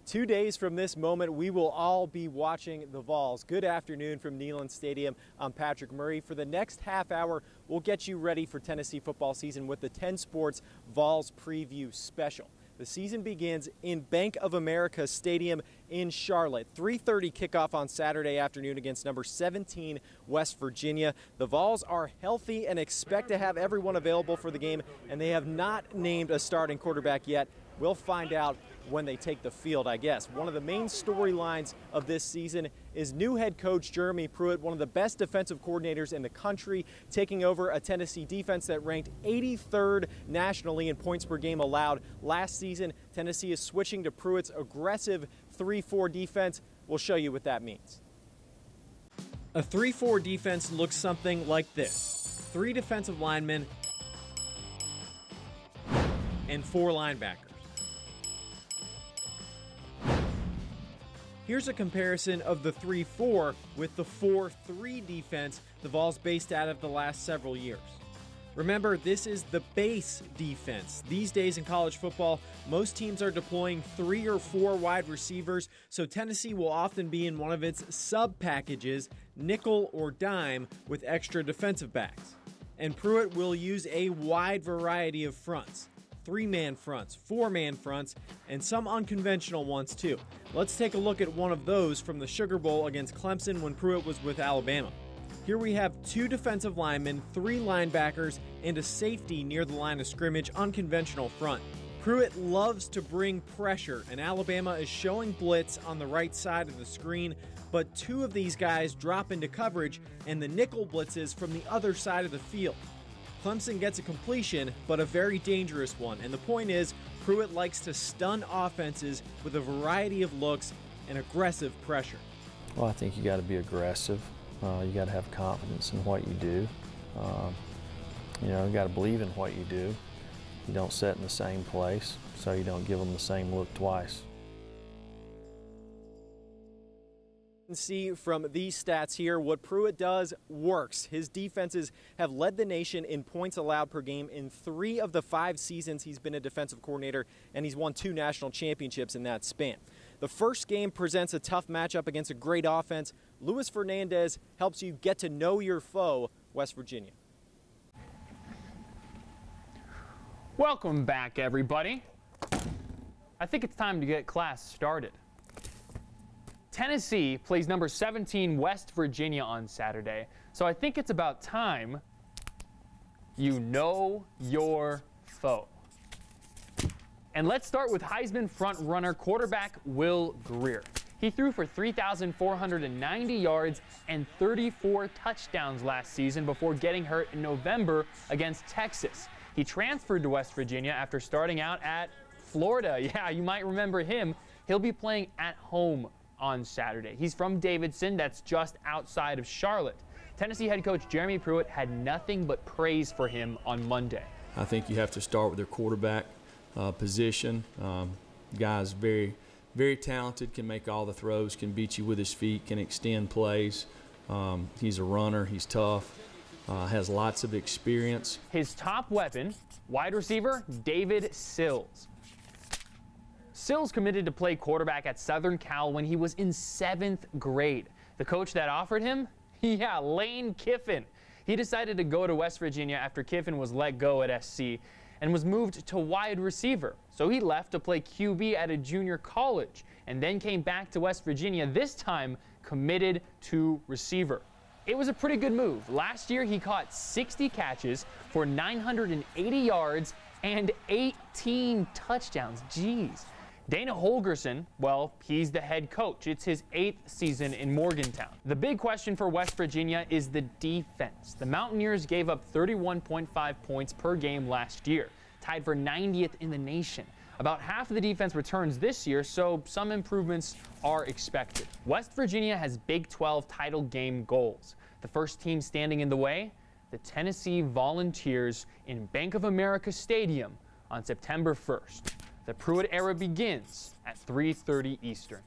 2 days from this moment, we will all be watching the Vols. Good afternoon from Neyland Stadium. I'm Patrick Murray. For the next half hour, we'll get you ready for Tennessee football season with the 10 Sports Vols Preview Special. The season begins in Bank of America Stadium in Charlotte. 3:30 kickoff on Saturday afternoon against number 17 West Virginia. The Vols are healthy and expect to have everyone available for the game, and they have not named a starting quarterback yet. We'll find out when they take the field, I guess. One of the main storylines of this season is new head coach Jeremy Pruitt, one of the best defensive coordinators in the country, taking over a Tennessee defense that ranked 83rd nationally in points per game allowed last season. Tennessee is switching to Pruitt's aggressive 3-4 defense. We'll show you what that means. A 3-4 defense looks something like this. 3 defensive linemen and 4 linebackers. Here's a comparison of the 3-4 with the 4-3 defense the Vols based out of the last several years. Remember, this is the base defense. These days in college football, most teams are deploying 3 or 4 wide receivers, so Tennessee will often be in one of its sub-packages, nickel or dime, with extra defensive backs. And Pruitt will use a wide variety of fronts. 3-man fronts, 4-man fronts, and some unconventional ones too. Let's take a look at one of those from the Sugar Bowl against Clemson when Pruitt was with Alabama. Here we have 2 defensive linemen, 3 linebackers, and a safety near the line of scrimmage, unconventional front. Pruitt loves to bring pressure, and Alabama is showing blitz on the right side of the screen, but 2 of these guys drop into coverage, and the nickel blitzes from the other side of the field. Clemson gets a completion, but a very dangerous one, and the point is, Pruitt likes to stun offenses with a variety of looks and aggressive pressure. Well, I think you got to be aggressive. You got to have confidence in what you do. You got to believe in what you do. You don't sit in the same place, so you don't give them the same look twice. See from these stats here, what Pruitt does works. His defenses have led the nation in points allowed per game in 3 of the 5 seasons he's been a defensive coordinator, and he's won 2 national championships in that span. The first game presents a tough matchup against a great offense. Luis Fernandez helps you get to know your foe, West Virginia. Welcome back, everybody. I think it's time to get class started. Tennessee plays number 17 West Virginia on Saturday, so I think it's about time you know your foe. And let's start with Heisman front-runner quarterback Will Grier. He threw for 3,490 yards and 34 touchdowns last season before getting hurt in November against Texas. He transferred to West Virginia after starting out at Florida. Yeah, you might remember him. He'll be playing at home on Saturday. He's from Davidson, that's just outside of Charlotte. Tennessee head coach Jeremy Pruitt had nothing but praise for him on Monday. I think you have to start with their quarterback position. Guy's very, very talented, can make all the throws, can beat you with his feet, can extend plays. He's a runner, he's tough, has lots of experience. His top weapon, wide receiver David Sills. Sills committed to play quarterback at Southern Cal when he was in 7th grade. The coach that offered him? Yeah, Lane Kiffin. He decided to go to West Virginia after Kiffin was let go at SC and was moved to wide receiver. So he left to play QB at a junior college and then came back to West Virginia, this time committed to receiver. It was a pretty good move. Last year he caught 60 catches for 980 yards and 18 touchdowns. Jeez. Dana Holgorsen, well, he's the head coach. It's his 8th season in Morgantown. The big question for West Virginia is the defense. The Mountaineers gave up 31.5 points per game last year, tied for 90th in the nation. About half of the defense returns this year, so some improvements are expected. West Virginia has Big 12 title game goals. The first team standing in the way, the Tennessee Volunteers in Bank of America Stadium on September 1st. The Pruitt era begins at 3:30 Eastern.